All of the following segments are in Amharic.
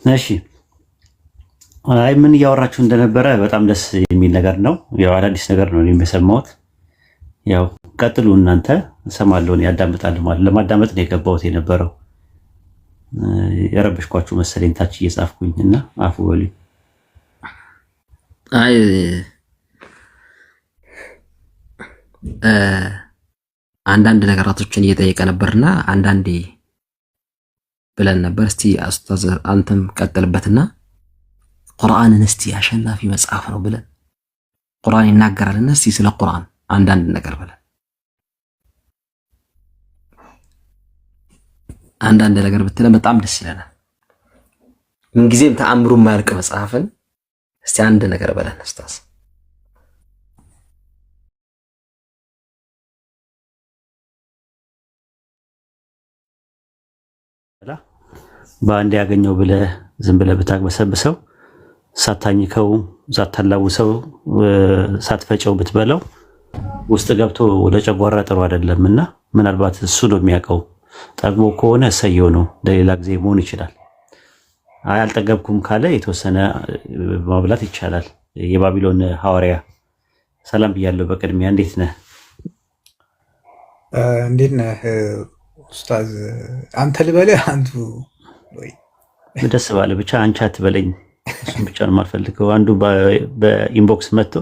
እሺ አይ ምን እያወራችሁ እንደነበረ በጣም ደስ የሚል ነገር ነው። ያው አዳዲስ ነገር ነው የሰማሁት። ያው ቀጥሉ እናንተ፣ እሰማለሁ፣ ያዳምጣለሁ። ማለት ለማዳመጥ ነው የገባሁት የነበረው። የረበሽኳችሁ መሰለኝ ታች እየጻፍኩኝ እና አፉ በሉኝ። አይ አንዳንድ ነገራቶችን እየጠየቀ ነበርና አንዳንዴ ብለን ነበር። እስቲ ኡስታዝ አንተም ቀጥልበትና ቁርአንን እስቲ አሸናፊ መጽሐፍ ነው ብለን ቁርአን ይናገራልና እስቲ ስለ ቁርአን አንዳንድ ነገር ብለን አንዳንድ ነገር ብትለን በጣም ደስ ይለናል። ምንጊዜም ተአምሩ የማያልቅ መጽሐፍን እስቲ አንድ ነገር በለን ኡስታዝ። በአንድ ያገኘው ብለህ ዝም ብለህ ብታግበሰብሰው ሳታኝከው ሳታላውሰው ሳትፈጨው ብትበለው ውስጥ ገብቶ ለጨጓራ ጥሩ አይደለም እና ምናልባት እሱ ነው የሚያውቀው። ጠግቦ ከሆነ እሰየው ነው፣ ለሌላ ጊዜ መሆን ይችላል። አይ አልጠገብኩም ካለ የተወሰነ ማብላት ይቻላል። የባቢሎን ሐዋርያ ሰላም ብያለሁ። በቅድሚያ እንዴት ነህ? እንዴት ነህ ኡስታዝ? አንተ ልበልህ አንቱ ወይ ደስ ባለ ብቻ አንቺ አትበለኝ። እሱን ብቻ ነው የማልፈልገው። አንዱ በኢንቦክስ መጥቶ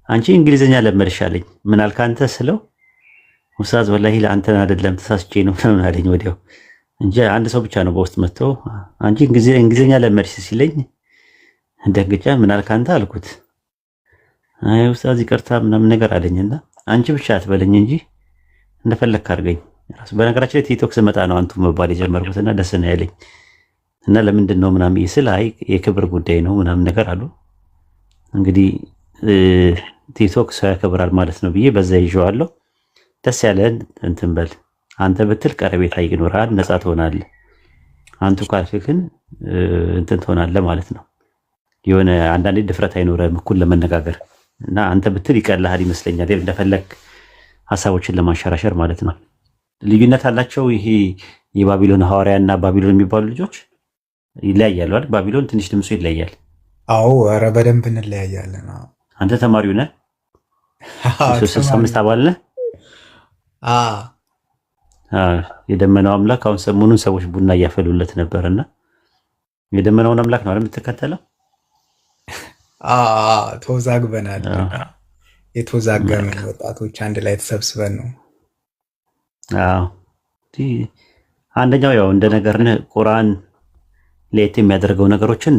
አንቺ እንግሊዝኛ ለመድሽ አለኝ። ምን አልክ አንተ ስለው ኡስታዝ ወላሂ ለአንተን አይደለም ተሳስቼ ነው ምናምን አለኝ ወዲያው እንጂ አንድ ሰው ብቻ ነው በውስጥ መጥቶ አንቺ እንግሊዝኛ ለመድሽ ሲለኝ ደንግጬ ምን አልክ አንተ አልኩት። አይ ኡስታዝ ይቅርታ ምናምን ነገር አለኝና አንቺ ብቻ አትበለኝ እንጂ እንደፈለክ አድርገኝ። በነገራችን ላይ ቲክቶክ ስመጣ ነው አንቱ መባል የጀመርኩትና ደስ ነው ያለኝ እና ለምንድን ነው ምናምን ይስል አይ የክብር ጉዳይ ነው ምናምን ነገር አሉ። እንግዲህ ቲክቶክ ሰው ያከብራል ማለት ነው ብዬ በዛ ይዤዋለሁ። ደስ ያለን እንትን በል አንተ ብትል ቀረቤታ ይኖራል፣ ነፃ ትሆናለህ። አንቱ ካልክ ግን እንትን ትሆናለህ ማለት ነው። የሆነ አንዳንዴ ድፍረት አይኖርም እኩል ለመነጋገር እና አንተ ብትል ይቀልሃል ይመስለኛል፣ እንደፈለግ ሀሳቦችን ለማንሸራሸር ማለት ነው። ልዩነት አላቸው። ይሄ የባቢሎን ሐዋርያ እና ባቢሎን የሚባሉ ልጆች ይለያያሉ አይደል? ባቢሎን ትንሽ ድምፁ ይለያል። አዎ ኧረ በደንብ እንለያያለን። አንተ ተማሪው ነህ? 65 አባል ነህ? የደመናው አምላክ አሁን ሰሞኑን ሰዎች ቡና እያፈሉለት ነበርና የደመናውን አምላክ ነው አይደል የምትከተለው? ተወዛግበናል። የተወዛገምን ወጣቶች አንድ ላይ ተሰብስበን ነው። አንደኛው ያው እንደ ነገርነ ቁርአን ለየት የሚያደርገው ነገሮችን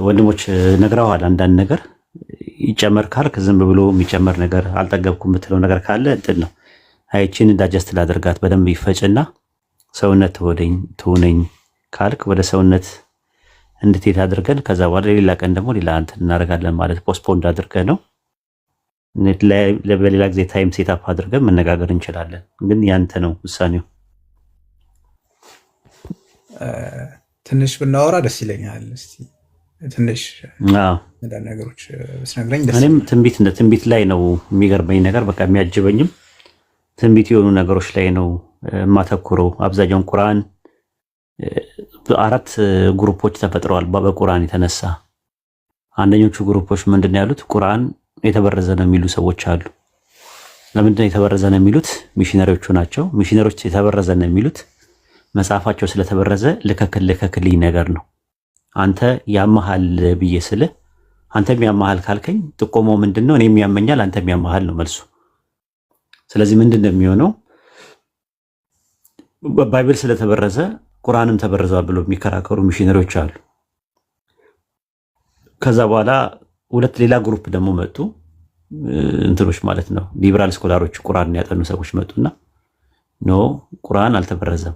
ወንድሞች ነግረዋል። አንዳንድ ነገር ይጨመር ካልክ ዝም ብሎ የሚጨመር ነገር አልጠገብኩም የምትለው ነገር ካለ እንትን ነው አይቺን ዳጀስት ላደርጋት በደንብ ይፈጭና ሰውነት ትሆነኝ ካልክ ወደ ሰውነት እንድትሄድ አድርገን ከዛ በኋላ ሌላ ቀን ደግሞ ሌላ እንትን እናደርጋለን ማለት ፖስትፖንድ አድርገን ነው። በሌላ ጊዜ ታይም ሴታፕ አድርገን መነጋገር እንችላለን። ግን ያንተ ነው ውሳኔው። ትንሽ ብናወራ ደስ ይለኛል። እስቲ ትንሽ ነገሮች ብትነግረኝ ደስ እኔም ትንቢት ላይ ነው የሚገርመኝ ነገር፣ በቃ የሚያጅበኝም ትንቢት የሆኑ ነገሮች ላይ ነው የማተኩረው። አብዛኛውን ቁርአን 4 ግሩፖች ተፈጥረዋል በቁርአን የተነሳ። አንደኞቹ ግሩፖች ምንድን ነው ያሉት? ቁርአን የተበረዘ ነው የሚሉ ሰዎች አሉ። ለምንድን ነው የተበረዘ ነው የሚሉት? ሚሽነሪዎቹ ናቸው። ሚሽነሪዎች የተበረዘ ነው የሚሉት መጽሐፋቸው ስለተበረዘ ልከክልኝ ነገር ነው። አንተ ያመሃል ብዬ ስለ አንተም ያመሃል ካልከኝ ጥቆማው ምንድነው? እኔም ያመኛል አንተም ያመሃል ነው መልሱ። ስለዚህ ምንድን ነው የሚሆነው? ባይብል ስለተበረዘ ቁርአንም ተበረዘዋል ብሎ የሚከራከሩ ሚሽነሪዎች አሉ። ከዛ በኋላ ሁለት ሌላ ግሩፕ ደግሞ መጡ፣ እንትኖች ማለት ነው ሊበራል ስኮላሮች፣ ቁርአንን ያጠኑ ሰዎች መጡና ኖ ቁርአን አልተበረዘም፣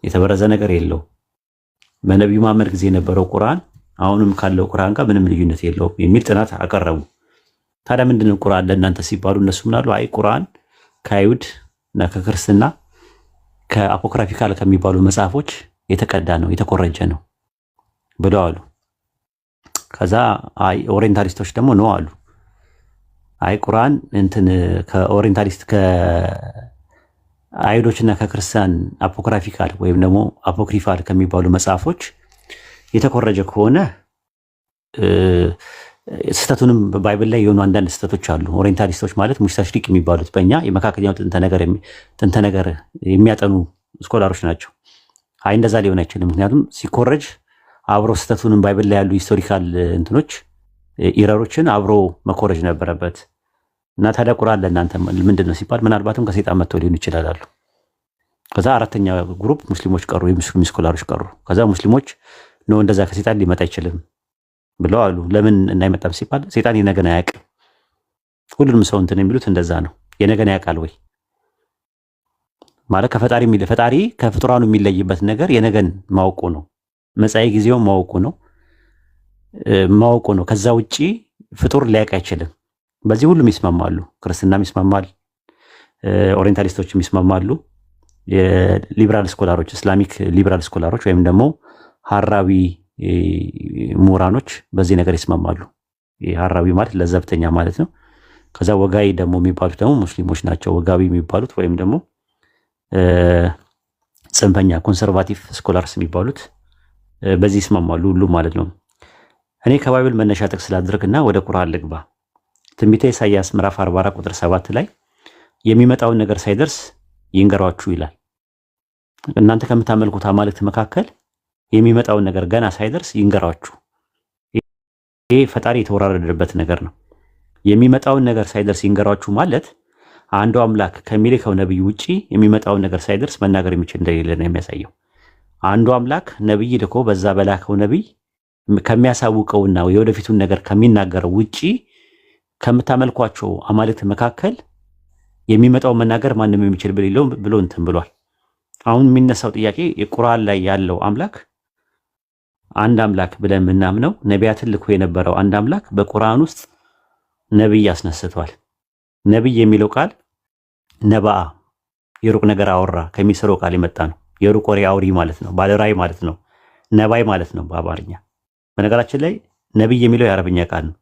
የተበረዘ ነገር የለው፣ በነቢዩ መሐመድ ጊዜ የነበረው ቁርአን አሁንም ካለው ቁርአን ጋር ምንም ልዩነት የለውም የሚል ጥናት አቀረቡ። ታዲያ ምንድነው ቁርአን ለእናንተ ሲባሉ እነሱ ምናሉ? አይ ቁርአን ከአይሁድ እና ከክርስትና ከአፖክራፊካል ከሚባሉ መጽሐፎች የተቀዳ ነው የተኮረጀ ነው ብለው አሉ። ከዛ አይ ኦሪየንታሊስቶች ደግሞ ነው አሉ። አይ ቁርአን እንትን ከኦሪየንታሊስት አይሁዶችና ከክርስቲያን አፖክራፊካል ወይም ደግሞ አፖክሪፋል ከሚባሉ መጽሐፎች የተኮረጀ ከሆነ ስህተቱንም በባይብል ላይ የሆኑ አንዳንድ ስህተቶች አሉ። ኦሪየንታሊስቶች ማለት ሙስተሽሪቅ የሚባሉት በእኛ የመካከለኛው ጥንተ ነገር የሚያጠኑ ስኮላሮች ናቸው። አይ እንደዛ ሊሆን አይችልም። ምክንያቱም ሲኮረጅ አብሮ ስህተቱንም ባይብል ላይ ያሉ ሂስቶሪካል እንትኖች ኢረሮችን አብሮ መኮረጅ ነበረበት እና ታዲያ ቁርአን ለእናንተ ምንድን ነው ሲባል ምናልባትም ከሴጣን መጥቶ ሊሆን ይችላሉ። ከዛ አራተኛ ግሩፕ ሙስሊሞች ቀሩ፣ የሙስሊም ስኮላሮች ቀሩ። ከዛ ሙስሊሞች ነው እንደዛ ከሴጣን ሊመጣ አይችልም ብለው አሉ። ለምን እንዳይመጣም ሲባል ሴጣን የነገን አያውቅም። ሁሉንም ሰው እንትን የሚሉት እንደዛ ነው። የነገን ያውቃል ወይ ማለት ፈጣሪ ከፍጡራኑ የሚለይበት ነገር የነገን ማወቁ ነው። መጻኢ ጊዜውን ማወቁ ነው። ከዛ ውጪ ፍጡር ሊያውቅ አይችልም። በዚህ ሁሉም ይስማማሉ። ክርስትናም ይስማማል፣ ኦሪየንታሊስቶችም ይስማማሉ። የሊበራል ስኮላሮች እስላሚክ ሊበራል ስኮላሮች ወይም ደግሞ ሀራዊ ምሁራኖች በዚህ ነገር ይስማማሉ። ሀራዊ ማለት ለዘብተኛ ማለት ነው። ከዛ ወጋይ ደግሞ የሚባሉት ደግሞ ሙስሊሞች ናቸው። ወጋዊ የሚባሉት ወይም ደግሞ ጽንፈኛ ኮንሰርቫቲቭ ስኮላርስ የሚባሉት በዚህ ይስማማሉ ሁሉ ማለት ነው። እኔ ከባይብል መነሻ ጥቅስ ላድርግና ወደ ቁርአን ልግባ። ትንቢተ ኢሳይያስ ምዕራፍ 44 ቁጥር 7 ላይ የሚመጣውን ነገር ሳይደርስ ይንገሯችሁ ይላል። እናንተ ከምታመልኩት አማልክት መካከል የሚመጣውን ነገር ገና ሳይደርስ ይንገሯችሁ። ይሄ ፈጣሪ የተወራረደበት ነገር ነው። የሚመጣውን ነገር ሳይደርስ ይንገሯችሁ ማለት አንዱ አምላክ ከሚልከው ነብይ ውጪ የሚመጣውን ነገር ሳይደርስ መናገር የሚችል እንደሌለ ነው የሚያሳየው። አንዱ አምላክ ነብይ ልኮ በዛ በላከው ነብይ ከሚያሳውቀውና የወደፊቱን ነገር ከሚናገረው ውጪ ከምታመልኳቸው አማልክት መካከል የሚመጣው መናገር ማንም የሚችል ብሎ እንትን ብሏል። አሁን የሚነሳው ጥያቄ የቁርአን ላይ ያለው አምላክ አንድ አምላክ ብለን የምናምነው ነቢያትን ልኮ የነበረው አንድ አምላክ በቁርአን ውስጥ ነብይ አስነስቷል። ነብይ የሚለው ቃል ነባአ የሩቅ ነገር አወራ ከሚሰረው ቃል የመጣ ነው። የሩቅ ወሬ አውሪ ማለት ነው። ባለራይ ማለት ነው። ነባይ ማለት ነው በአማርኛ። በነገራችን ላይ ነብይ የሚለው የአረብኛ ቃል ነው።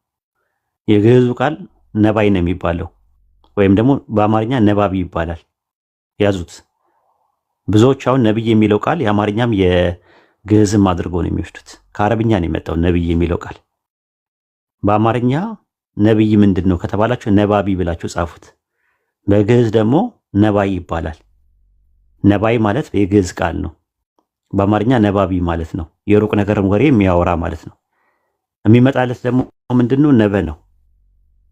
የግዕዙ ቃል ነባይ ነው የሚባለው ወይም ደግሞ በአማርኛ ነባቢ ይባላል። ያዙት። ብዙዎች አሁን ነብይ የሚለው ቃል የአማርኛም የግዕዝም አድርገው ነው የሚወስዱት። ከአረብኛ ነው የመጣው ነብይ የሚለው ቃል። በአማርኛ ነብይ ምንድን ነው ከተባላችሁ ነባቢ ብላችሁ ጻፉት። በግዕዝ ደግሞ ነባይ ይባላል። ነባይ ማለት የግዕዝ ቃል ነው። በአማርኛ ነባቢ ማለት ነው። የሩቅ ነገርም ወሬ የሚያወራ ማለት ነው። የሚመጣለት ደግሞ ምንድነው? ነበ ነው።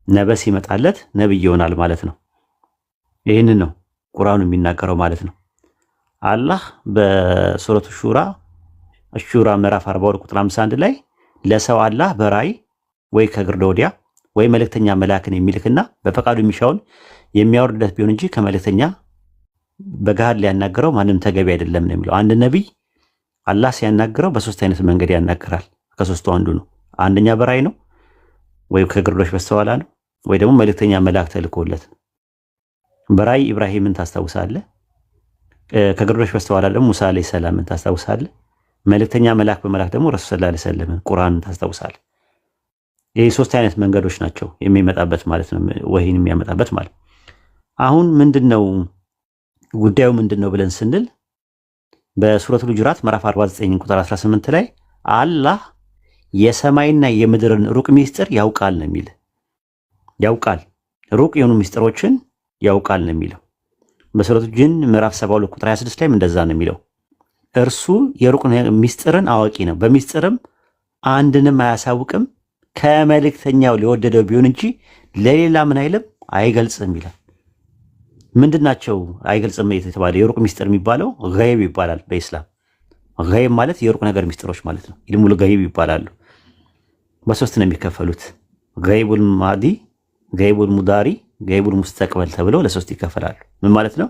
ነበ ሲመጣለት ነብይ ይሆናል ማለት ነው። ይህንን ነው ቁርአኑ የሚናገረው ማለት ነው። አላህ በሱረቱ ሹራ ምዕራፍ 42 ቁጥር 51 ላይ ለሰው አላህ በራእይ ወይ ከግርዶ ወዲያ ወይ መልእክተኛ መላክን የሚልክና በፈቃዱ የሚሻውን የሚያወርድለት ቢሆን እንጂ ከመልእክተኛ በገሃድ ሊያናገረው ማንም ተገቢ አይደለም ነው የሚለው። አንድ ነቢይ አላህ ሲያናግረው በሶስት አይነት መንገድ ያናግራል። ከሶስቱ አንዱ ነው። አንደኛ በራእይ ነው፣ ወይ ከግርዶሽ በስተኋላ ነው፣ ወይ ደግሞ መልእክተኛ መላክ ተልኮለት ነው። በራእይ ኢብራሂምን ታስታውሳለህ። ከግርዶሽ በስተኋላ ደግሞ ሙሳ አለይሂ ሰላምን ታስታውሳለህ። መልእክተኛ መላክ በመላክ ደግሞ ረሱል ሰለላሁ ዐለይሂ ወሰለም ቁርአንን ታስታውሳለህ። ይህ ሶስት አይነት መንገዶች ናቸው የሚመጣበት ማለት ነው። ወህይን የሚያመጣበት ማለት አሁን ምንድነው ጉዳዩ ምንድነው ብለን ስንል በሱረቱል ሁጁራት ምዕራፍ 49 ቁጥር 18 ላይ አላህ የሰማይና የምድርን ሩቅ ሚስጥር ያውቃል ነው የሚል። ያውቃል ሩቅ የሆኑ ሚስጥሮችን ያውቃል ነው የሚለው። በሱረቱ ጂን ምዕራፍ 72 ቁጥር 26 ላይም እንደዛ ነው የሚለው። እርሱ የሩቅ ሚስጥርን አዋቂ ነው፣ በሚስጥርም አንድንም አያሳውቅም፣ ከመልእክተኛው ሊወደደው ቢሆን እንጂ ለሌላ ምን አይልም አይገልጽም ይላል። ምንድናቸው አይገልጽም የተባለ የሩቅ ሚስጥር የሚባለው ገይብ ይባላል በኢስላም። ገይብ ማለት የሩቅ ነገር ሚስጥሮች ማለት ነው። ኢልሙል ገይብ ይባላሉ። በሶስት ነው የሚከፈሉት። ገይቡል ማዲ፣ ገይቡል ሙዳሪ፣ ገይቡል ሙስተቅበል ተብለው ለሶስት ይከፈላሉ። ምን ማለት ነው?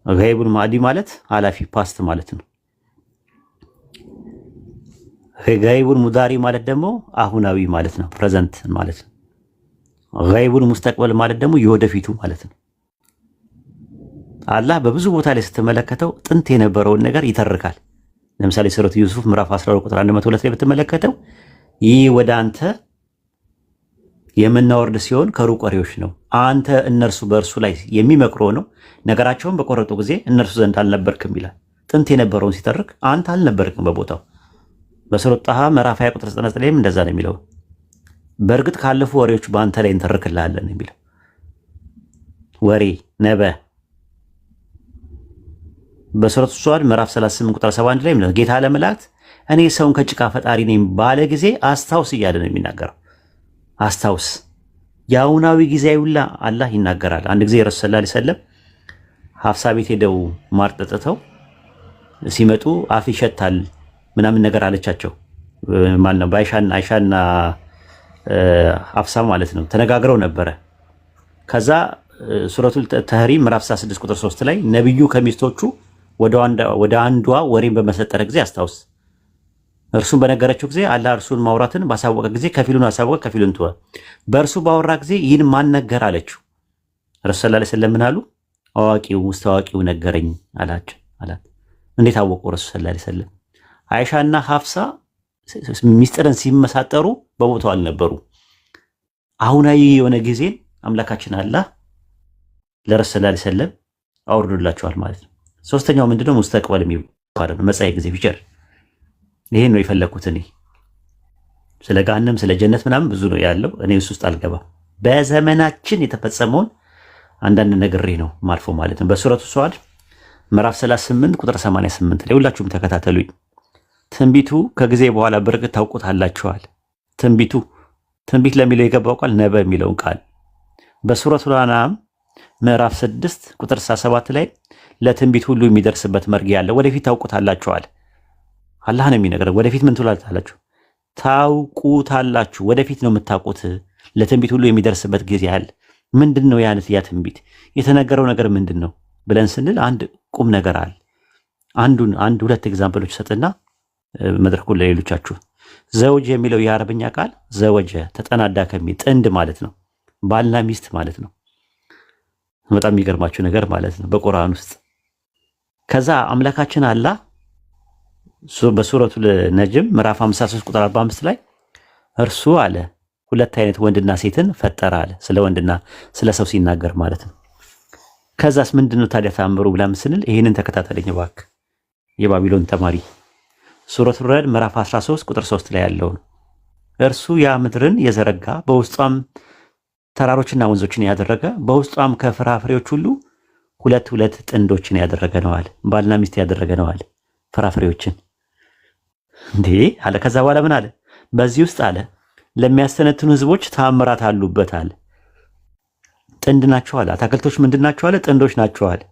ገይቡል ማዲ ማለት ኃላፊ ፓስት ማለት ነው። ገይቡል ሙዳሪ ማለት ደግሞ አሁናዊ ማለት ነው፣ ፕሬዘንት ማለት ነው። ገይቡል ሙስተቅበል ማለት ደግሞ የወደፊቱ ማለት ነው። አላህ በብዙ ቦታ ላይ ስትመለከተው ጥንት የነበረውን ነገር ይተርካል። ለምሳሌ ሱረቱ ዩሱፍ ምዕራፍ 12 ቁጥር 102 ላይ ብትመለከተው ይህ ወደ አንተ የምናወርድ ሲሆን ከሩቅ ወሬዎች ነው። አንተ እነርሱ በእርሱ ላይ የሚመክሩ ነው ነገራቸውን በቆረጡ ጊዜ እነርሱ ዘንድ አልነበርክም ይላል። ጥንት የነበረውን ሲተርክ አንተ አልነበርክም በቦታው። በሱረቱ ጣሃ ምዕራፍ 20 ቁጥር 99 ላይም እንደዛ ነው የሚለው። በእርግጥ ካለፉ ወሬዎች በአንተ ላይ እንተርክልሃለን የሚለው ወሬ ነበ። በሱረቱ ሷድ ምዕራፍ 38 ቁጥር 71 ላይ ነው ጌታ ለመላእክት እኔ ሰውን ከጭቃ ፈጣሪ ነኝ ባለ ጊዜ አስታውስ እያለ ነው የሚናገረው። አስታውስ የአሁናዊ ጊዜያዊላ አላህ ይናገራል። አንድ ጊዜ ረሱል ሰለላሁ ዐለይሂ ወሰለም ሀፍሳ ቤት ሄደው ማር ጠጥተው ሲመጡ አፍ ይሸታል ምናምን ነገር አለቻቸው። ማለት ነው አይሻና ሀፍሳ ማለት ነው ተነጋግረው ነበረ። ከዛ ሱረቱል ተህሪም ምዕራፍ 66 ቁጥር 3 ላይ ነብዩ ከሚስቶቹ ወደ አንዷ ወሬን በመሰጠረ ጊዜ አስታውስ፣ እርሱን በነገረችው ጊዜ አላህ እርሱን ማውራትን ባሳወቀ ጊዜ ከፊሉን አሳወቀ ከፊሉን ተወ። በእርሱ ባወራ ጊዜ ይህን ማን ነገር አለችው። ረሱል ሰለላሁ ዐለይሂ ወሰለም ምን አሉ? አዋቂው ውስጥ አዋቂው ነገረኝ አላት። እንዴት አወቁ? ረሱል ሰለላሁ ዐለይሂ ወሰለም አይሻና ሀፍሳ ሚስጥርን ሲመሳጠሩ በቦታው አልነበሩ። አሁናዊ የሆነ ጊዜን አምላካችን አላህ ለረሱል ሰለላሁ ዐለይሂ ወሰለም አውርዶላቸዋል ማለት ነው። ሶስተኛው ምንድነው? ሙስተቅበል የሚባለው መጻኢ ጊዜ ፊቸር። ይሄን ነው የፈለኩት እኔ። ስለ ገሃነም ስለ ጀነት ምናምን ብዙ ነው ያለው፣ እኔ እሱ ውስጥ አልገባም። በዘመናችን የተፈጸመውን አንዳንድ ነግሬ ነው ማልፎ ማለት ነው። በሱረቱ ሷድ ምዕራፍ 38 ቁጥር 88 ላይ ሁላችሁም ተከታተሉኝ። ትንቢቱ ከጊዜ በኋላ በእርግጥ ታውቁታላችኋል። ትንቢት ለሚለው የገባው ቃል ነበ የሚለውን ቃል በሱረቱ አናም ምዕራፍ 6 ቁጥር 7 ላይ ለትንቢት ሁሉ የሚደርስበት መርጊያ አለ። ወደፊት ታውቁታላችኋል። አላህ ነው የሚነግረው። ወደፊት ምን ትላላችሁ? ታውቁታላችሁ። ወደፊት ነው የምታውቁት። ለትንቢት ሁሉ የሚደርስበት ጊዜ አለ። ምንድነው ያ ትንቢት? የተነገረው ነገር ምንድነው ብለን ስንል አንድ ቁም ነገር አለ። አንድ ሁለት ኤግዛምፕሎች ሰጥና መድረኩን ለሌሎቻችሁ። ዘውጅ የሚለው የአረብኛ ቃል ዘወጀ ተጠናዳ ከሚል ጥንድ ማለት ነው። ባልና ሚስት ማለት ነው። በጣም የሚገርማችሁ ነገር ማለት ነው በቁርአን ውስጥ። ከዛ አምላካችን አላህ በሱረቱል ነጅም ምዕራፍ 53 ቁጥር 45 ላይ እርሱ አለ ሁለት አይነት ወንድና ሴትን ፈጠረ አለ። ስለ ወንድና ስለ ሰው ሲናገር ማለት ነው። ከዛስ ምንድነው ታዲያ ተአምሩ ብለን ስንል ይሄንን ተከታተለኝ እባክህ የባቢሎን ተማሪ። ሱረቱል ረዕድ ምዕራፍ 13 ቁጥር 3 ላይ ያለው እርሱ ያ ምድርን የዘረጋ በውስጧም ተራሮችና ወንዞችን ያደረገ በውስጧም ከፍራፍሬዎች ሁሉ ሁለት ጥንዶችን ያደረገ ነው አለ። ባልና ሚስት ያደረገ ነው አለ ፍራፍሬዎችን እንዴ አለ። ከዛ በኋላ ምን አለ? በዚህ ውስጥ አለ ለሚያስተነትኑ ህዝቦች ተአምራት አሉበት አለ። ጥንድ ናቸው አለ። አታክልቶች ምንድን ናቸው አለ? ጥንዶች ናቸው አለ።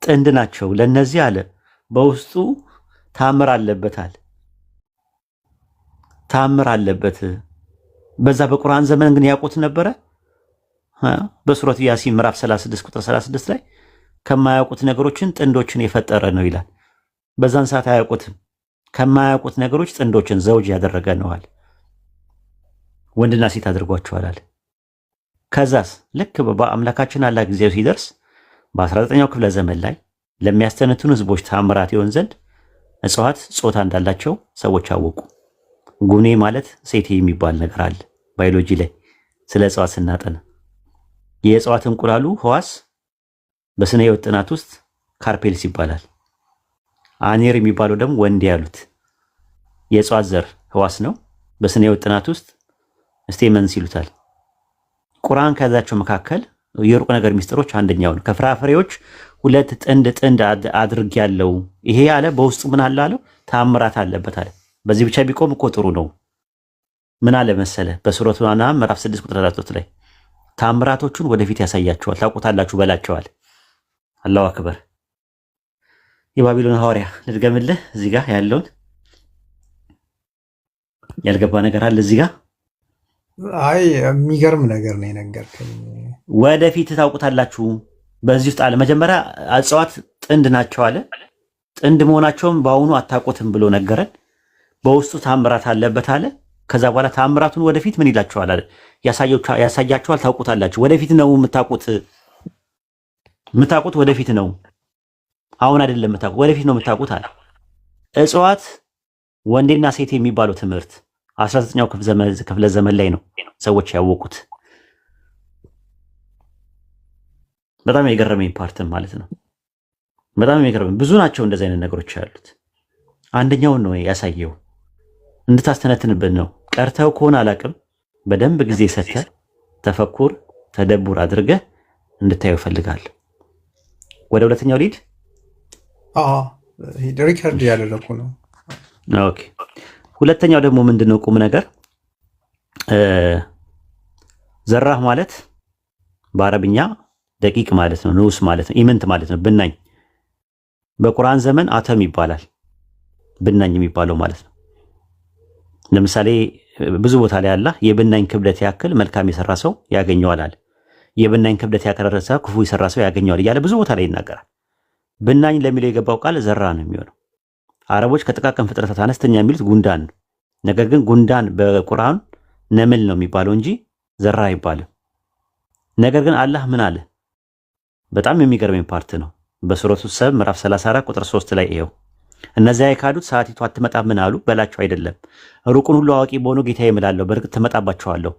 ጥንድ ናቸው። ለነዚህ አለ በውስጡ ተአምር አለበት አለ። ተአምር አለበት። በዛ በቁርአን ዘመን ግን ያውቁት ነበረ። በሱረት ያሲን ምዕራፍ 36 ቁጥር 36 ላይ ከማያውቁት ነገሮችን ጥንዶችን የፈጠረ ነው ይላል። በዛን ሰዓት አያውቁትም። ከማያውቁት ነገሮች ጥንዶችን ዘውጅ ያደረገ ነዋል። ወንድና ሴት አድርጓቸዋል። ከዛስ ልክ በአምላካችን አላህ ጊዜው ሲደርስ በ19ኛው ክፍለ ዘመን ላይ ለሚያስተነትኑ ህዝቦች ተአምራት ይሆን ዘንድ እጽዋት ጾታ እንዳላቸው ሰዎች አወቁ። ጉኔ ማለት ሴት የሚባል ነገር አለ ባዮሎጂ ላይ ስለ እጽዋት ስናጠና። የእጽዋት እንቁላሉ ህዋስ በስነ ህይወት ጥናት ውስጥ ካርፔልስ ይባላል። አኔር የሚባለው ደግሞ ወንድ ያሉት የእጽዋት ዘር ህዋስ ነው። በስነ ህይወት ጥናት ውስጥ ስቴመንስ ይሉታል። ቁርአን ከያዛቸው መካከል የሩቅ ነገር ሚስጥሮች አንደኛው ነው። ከፍራፍሬዎች ሁለት ጥንድ አድርግ ያለው ይሄ ያለ በውስጡ ምን አለ አለው? ተአምራት አለበት አለ። በዚህ ብቻ ቢቆም እኮ ጥሩ ነው። ምን አለ መሰለ በሱረቱ አናም ምዕራፍ 6 ቁጥር 3 ላይ ተአምራቶቹን ወደፊት ያሳያቸዋል ታውቁታላችሁ በላቸዋል። አላሁ አክበር። የባቢሎን ሐዋርያ ልድገምልህ እዚህ ጋር ያለውን ያልገባ ነገር አለ እዚህ ጋር። አይ የሚገርም ነገር ነው የነገርከኝ። ወደፊት ታውቁታላችሁ በዚህ ውስጥ አለ። መጀመሪያ እጽዋት ጥንድ ናቸው አለ። ጥንድ መሆናቸውም በአሁኑ አታውቁትም ብሎ ነገረን። በውስጡ ታምራት አለበት አለ። ከዛ በኋላ ታምራቱን ወደፊት ምን ይላችኋል አለ? ያሳያችኋል፣ ታውቁታላችሁ። ወደፊት ነው የምታውቁት ወደፊት ነው፣ አሁን አይደለም የምታውቁት፣ ወደፊት ነው የምታውቁት አለ። እጽዋት ወንዴና ሴት የሚባለው ትምህርት 19ኛው ክፍለ ዘመን ላይ ነው ሰዎች ያወቁት። በጣም የገረመኝ ፓርትን ማለት ነው። በጣም የገረመኝ ብዙ ናቸው እንደዚህ አይነት ነገሮች ያሉት። አንደኛውን ነው ያሳየው እንድታስተነትንበት ነው። ቀርተው ከሆነ አላቅም በደንብ ጊዜ ሰጥተህ ተፈኩር ተደቡር አድርገህ እንድታየው እፈልጋለሁ። ወደ ሁለተኛው ሊድ ሪከርድ ያደረኩ ነው። ኦኬ ሁለተኛው ደግሞ ምንድነው ቁም ነገር ዘራህ ማለት በአረብኛ ደቂቅ ማለት ነው፣ ንዑስ ማለት ነው፣ ኢምንት ማለት ነው፣ ብናኝ። በቁርአን ዘመን አተም ይባላል ብናኝ የሚባለው ማለት ነው። ለምሳሌ ብዙ ቦታ ላይ አላህ የብናኝ ክብደት ያክል መልካም የሰራ ሰው ያገኘዋል አለ። የብናኝ ክብደት ያከረረሰ ክፉ የሰራ ሰው ያገኘዋል እያለ ብዙ ቦታ ላይ ይናገራል። ብናኝ ለሚለው የገባው ቃል ዘራ ነው የሚሆነው። አረቦች ከጥቃቅን ፍጥረታት አነስተኛ የሚሉት ጉንዳን ነው። ነገር ግን ጉንዳን በቁርአን ነምል ነው የሚባለው እንጂ ዘራ አይባልም። ነገር ግን አላህ ምን አለ? በጣም የሚገርመኝ ፓርት ነው። በሱረቱ ሰብ ምዕራፍ 34 ቁጥር 3 ላይ ይኸው እነዚያ የካዱት ሰዓቲቱ አትመጣም ምን አሉ በላቸው አይደለም ሩቁን ሁሉ አዋቂ በሆኑ ጌታዬ እምላለሁ በእርግጥ ትመጣባቸዋለሁ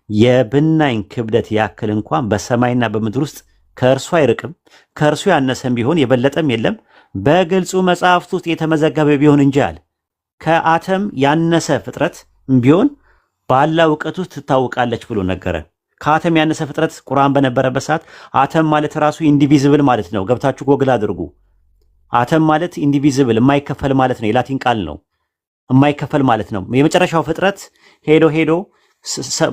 የብናኝ ክብደት ያክል እንኳን በሰማይና በምድር ውስጥ ከእርሱ አይርቅም ከእርሱ ያነሰም ቢሆን የበለጠም የለም በግልጹ መጽሐፍት ውስጥ የተመዘገበ ቢሆን እንጂ አለ። ከአተም ያነሰ ፍጥረት ቢሆን ባላ እውቀት ውስጥ ትታወቃለች ብሎ ነገረን። ከአተም ያነሰ ፍጥረት ቁርአን በነበረበት ሰዓት አተም ማለት ራሱ ኢንዲቪዚብል ማለት ነው። ገብታችሁ ጎግል አድርጉ። አተም ማለት ኢንዲቪዚብል የማይከፈል ማለት ነው። የላቲን ቃል ነው። የማይከፈል ማለት ነው። የመጨረሻው ፍጥረት ሄዶ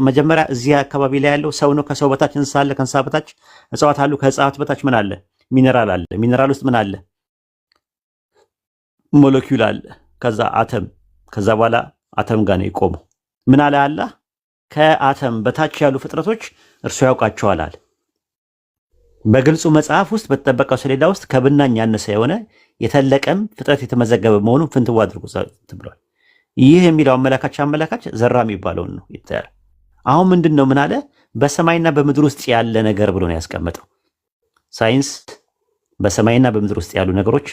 መጀመሪያ እዚህ አካባቢ ላይ ያለው ሰው ነው። ከሰው በታች እንስሳ አለ። ከእንስሳ በታች እጽዋት አሉ። ከእጽዋት በታች ምን አለ? ሚነራል አለ። ሚነራል ውስጥ ምን አለ? ሞለኪውል አለ። ከዛ አተም። ከዛ በኋላ አተም ጋር ነው የቆመው። ምን አለ አላህ? ከአተም በታች ያሉ ፍጥረቶች እርሱ ያውቃቸዋል አለ። በግልጹ መጽሐፍ ውስጥ በተጠበቀው ሰሌዳ ውስጥ ከብናኝ ያነሰ የሆነ የተለቀም ፍጥረት የተመዘገበ መሆኑን ፍንትው አድርጎ ብሏል። ይህ የሚለው አመላካች ዘራ የሚባለውን ነው ይታያል። አሁን ምንድን ነው ምን አለ? በሰማይና በምድር ውስጥ ያለ ነገር ብሎ ነው ያስቀመጠው። ሳይንስ በሰማይና በምድር ውስጥ ያሉ ነገሮች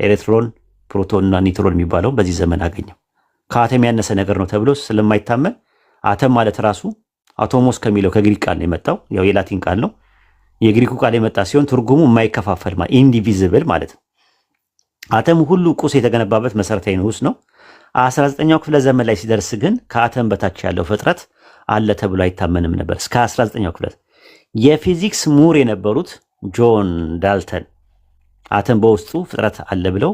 ኤሌክትሮን፣ ፕሮቶን እና ኒውትሮን የሚባለው በዚህ ዘመን አገኘው። ከአተም ያነሰ ነገር ነው ተብሎ ስለማይታመን አተም ማለት ራሱ አቶሞስ ከሚለው ከግሪክ ቃል ነው የመጣው። ያው የላቲን ቃል ነው። የግሪኩ ቃል የመጣ ሲሆን ትርጉሙ የማይከፋፈል ማለት ኢንዲቪዚብል ማለት ነው። አተም ሁሉ ቁስ የተገነባበት መሰረታዊ ንዑስ ነው። 19ኛው ክፍለ ዘመን ላይ ሲደርስ ግን ከአተም በታች ያለው ፍጥረት አለ ተብሎ አይታመንም ነበር። እስከ 19ኛው ክፍለ የፊዚክስ ምሁር የነበሩት ጆን ዳልተን አተም በውስጡ ፍጥረት አለ ብለው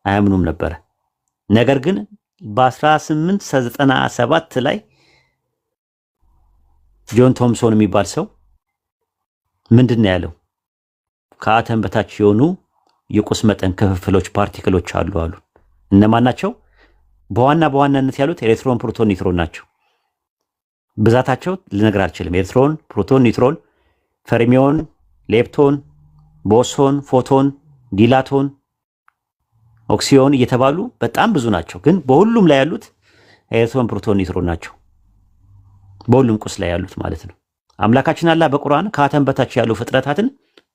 አያምኑም ነበር። ነገር ግን በ1897 ላይ ጆን ቶምሶን የሚባል ሰው ምንድን ነው ያለው? ከአተም በታች የሆኑ የቁስ መጠን ክፍፍሎች ፓርቲክሎች አሉ አሉ። እነማን ናቸው? በዋናነት ያሉት ኤሌክትሮን፣ ፕሮቶን፣ ኒውትሮን ናቸው። ብዛታቸው ልነግር አልችልም። ኤሌክትሮን፣ ፕሮቶን፣ ኒውትሮን፣ ፈርሚዮን፣ ሌፕቶን፣ ቦሶን፣ ፎቶን፣ ዲላቶን፣ ኦክሲዮን እየተባሉ በጣም ብዙ ናቸው። ግን በሁሉም ላይ ያሉት ኤሌክትሮን፣ ፕሮቶን፣ ኒውትሮን ናቸው። በሁሉም ቁስ ላይ ያሉት ማለት ነው። አምላካችን አላህ በቁርአን ከአተም በታች ያሉ ፍጥረታትን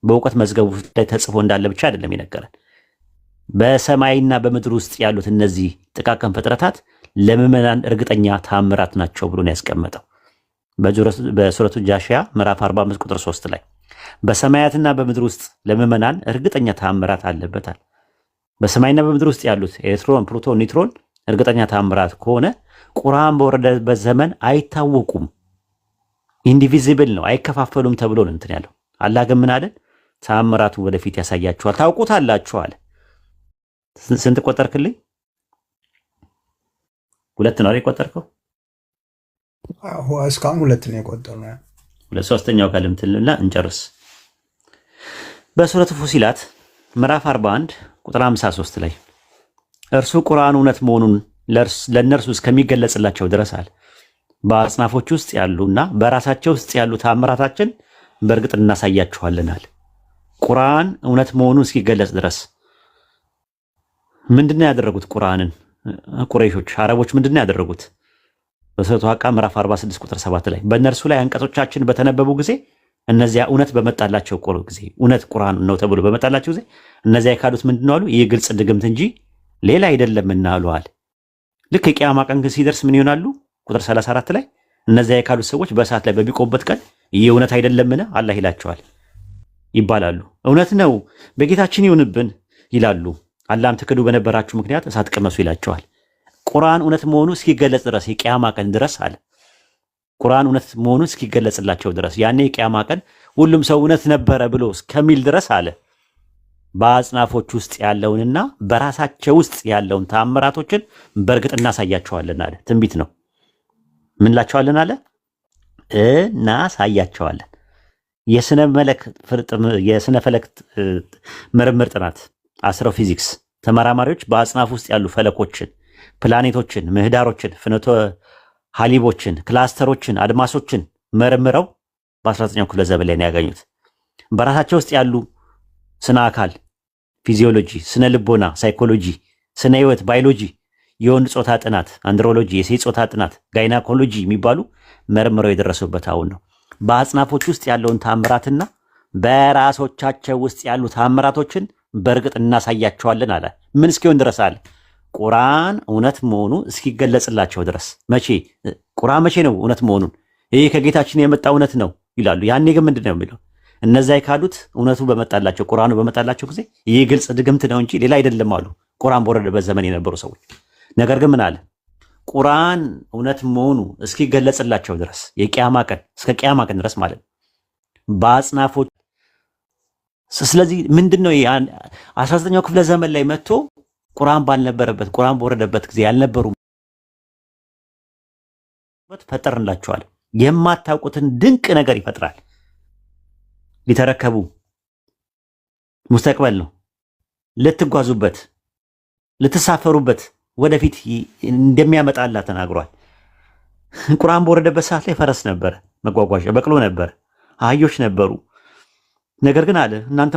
በእውቀት መዝገቡ ላይ ተጽፎ እንዳለ ብቻ አይደለም ይነገራል። በሰማይና በምድር ውስጥ ያሉት እነዚህ ጥቃቅን ፍጥረታት ለምዕመናን እርግጠኛ ተአምራት ናቸው ብሎ ነው ያስቀመጠው በሱረቱ ጃሺያ ምዕራፍ 45 ቁጥር 3 ላይ በሰማያትና በምድር ውስጥ ለምዕመናን እርግጠኛ ተአምራት አለበታል። በሰማይና በምድር ውስጥ ያሉት ኤሌክትሮን፣ ፕሮቶን፣ ኒውትሮን እርግጠኛ ተአምራት ከሆነ ቁርአን በወረደበት ዘመን አይታወቁም፣ ኢንዲቪዚብል ነው፣ አይከፋፈሉም ተብሎ ነው እንትን ያለው። አላህ ግን ምን አለ? ተአምራቱ ወደፊት ያሳያችኋል፣ ታውቁታላችሁ አለ። ስንት ቆጠርክልኝ? 2 ነው የቆጠርከው? እስካሁን 2 ነው የቆጠርነው። ሁለት ሶስተኛው ካልምትልና እንጨርስ። በሱረቱ ፉሲላት ምዕራፍ 41 ቁጥር 53 ላይ እርሱ ቁርአን እውነት መሆኑን ለእነርሱ እስከሚገለጽላቸው ድረስ አለ በአጽናፎች ውስጥ ያሉና በራሳቸው ውስጥ ያሉ ተአምራታችን በእርግጥ እናሳያችኋለናል። ቁርአን እውነት መሆኑን እስኪገለጽ ድረስ ምንድነው ያደረጉት? ቁርአንን ቁረይሾች አረቦች ምንድነው ያደረጉት? በሱረቱ ሐቃ ምዕራፍ 46 ቁጥር 7 ላይ በእነርሱ ላይ አንቀጾቻችን በተነበቡ ጊዜ እነዚያ እውነት በመጣላቸው ጊዜ እውነት ቁርአን ነው ተብሎ በመጣላቸው ጊዜ እነዚያ የካዱት ምንድነው አሉ? ይህ ግልጽ ድግምት እንጂ ሌላ አይደለምና አሉ። ልክ የቂያማ ቀን ግን ሲደርስ ምን ይሆናሉ? ቁጥር 34 ላይ እነዚያ የካዱት ሰዎች በእሳት ላይ በሚቆሙበት ቀን ይህ እውነት አይደለምን? አላህ ይላቸዋል ይባላሉ። እውነት ነው በጌታችን ይሁንብን ይላሉ። አላህም ትክዱ በነበራችሁ ምክንያት እሳት ቅመሱ ይላቸዋል። ቁርአን እውነት መሆኑ እስኪገለጽ ድረስ የቂያማ ቀን ድረስ አለ። ቁርአን እውነት መሆኑ እስኪገለጽላቸው ድረስ ያኔ የቂያማ ቀን ሁሉም ሰው እውነት ነበረ ብሎ እስከሚል ድረስ አለ በአጽናፎች ውስጥ ያለውንና በራሳቸው ውስጥ ያለውን ተአምራቶችን በእርግጥ እናሳያቸዋለን አለ። ትንቢት ነው። ምን ላቸዋለን አለ? እናሳያቸዋለን። የስነ ፈለክ ምርምር ጥናት አስትሮፊዚክስ ተመራማሪዎች በአጽናፍ ውስጥ ያሉ ፈለኮችን፣ ፕላኔቶችን፣ ምህዳሮችን፣ ፍኖተ ሀሊቦችን፣ ክላስተሮችን፣ አድማሶችን መርምረው በ19ኛው ክፍለ ዘመን ላይ ነው ያገኙት። በራሳቸው ውስጥ ያሉ ስነ አካል ፊዚዮሎጂ፣ ስነ ልቦና ሳይኮሎጂ፣ ስነ ህይወት ባዮሎጂ፣ የወንድ ጾታ ጥናት አንድሮሎጂ፣ የሴት ጾታ ጥናት ጋይናኮሎጂ የሚባሉ መርምረው የደረሱበት አሁን ነው። በአጽናፎች ውስጥ ያለውን ታምራትና በራሶቻቸው ውስጥ ያሉ ታምራቶችን በእርግጥ እናሳያቸዋለን አለ። ምን እስኪሆን ድረስ አለ? ቁርአን እውነት መሆኑ እስኪገለጽላቸው ድረስ። መቼ? ቁርአን መቼ ነው እውነት መሆኑን? ይሄ ከጌታችን የመጣ እውነት ነው ይላሉ። ያኔ ግን ምንድን ነው የሚለው? እነዛ የካዱት እውነቱ በመጣላቸው ቁርአኑ በመጣላቸው ጊዜ ይህ ግልጽ ድግምት ነው እንጂ ሌላ አይደለም አሉ ቁርአን በወረደበት ዘመን የነበሩ ሰዎች። ነገር ግን ምን አለ? ቁርአን እውነት መሆኑ እስኪገለጽላቸው ድረስ የቂያማ ቀን እስከ ቂያማ ቀን ድረስ ማለት በአጽናፎች። ስለዚህ ምንድነው 19ኛው ክፍለ ዘመን ላይ መጥቶ ቁርአን ባልነበረበት ቁርአን በወረደበት ጊዜ ያልነበሩ ፈጠርንላቸዋል። የማታውቁትን ድንቅ ነገር ይፈጥራል። ሊተረከቡ ሙስተቅበል ነው፣ ልትጓዙበት ልትሳፈሩበት ወደፊት እንደሚያመጣላ ተናግሯል። ቁርአን በወረደበት ሰዓት ላይ ፈረስ ነበር፣ መጓጓዣ በቅሎ ነበር፣ አህዮች ነበሩ። ነገር ግን አለ እናንተ